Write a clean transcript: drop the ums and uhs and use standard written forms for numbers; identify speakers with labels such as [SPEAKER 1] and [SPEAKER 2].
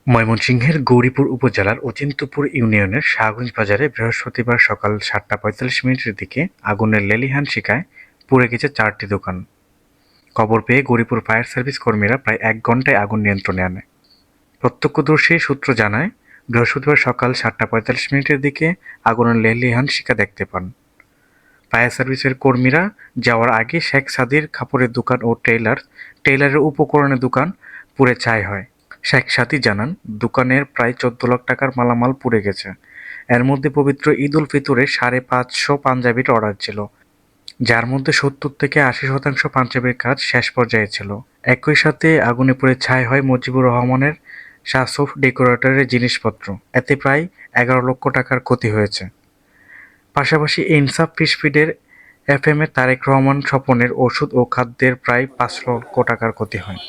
[SPEAKER 1] ময়মনসিংহের গৌরীপুর উপজেলার অচিন্ত্যপুর ইউনিয়নের শাহগঞ্জ বাজারে বৃহস্পতিবার সকাল ৭টা ৪৫ মিনিটের দিকে আগুনের লেলিহান শিখায় পুড়ে গেছে ৪টি দোকান। খবর পেয়ে গৌরীপুর ফায়ার সার্ভিস কর্মীরা প্রায় ১ ঘণ্টায় আগুন নিয়ন্ত্রণে আনে। প্রত্যক্ষদর্শী সূত্র জানায়, বৃহস্পতিবার সকাল ৭টা ৪৫ মিনিটের দিকে আগুনের লেলিহান শিখা দেখতে পান। ফায়ার সার্ভিসের কর্মীরা যাওয়ার আগে শেখ সাদির কাপড়ের দোকান ও টেইলারের উপকরণের দোকান পুড়ে ছাই হয়। শেখ সাদি জানান, দোকানের প্রায় ১৪ লাখ টাকার মালামাল পুড়ে গেছে। এর মধ্যে পবিত্র ঈদ-উল ফিতরে ৫৫০ পাঞ্জাবির অর্ডার ছিল, যার মধ্যে ৭০ থেকে ৮০% পাঞ্জাবির কাজ শেষ পর্যায়ে ছিল। একই সাথে আগুনে পুড়ে ছাই হয় মুজিবুর রহমানের শাহসুফ ডেকোরেটরের জিনিসপত্র। এতে প্রায় ১১ লক্ষ টাকার ক্ষতি হয়েছে। পাশাপাশি ইনসাফ ফিশ ফিডের এফএমের তারেক রহমান স্বপনের ওষুধ ও খাদ্যের প্রায় ৫ লক্ষ টাকার ক্ষতি হয়।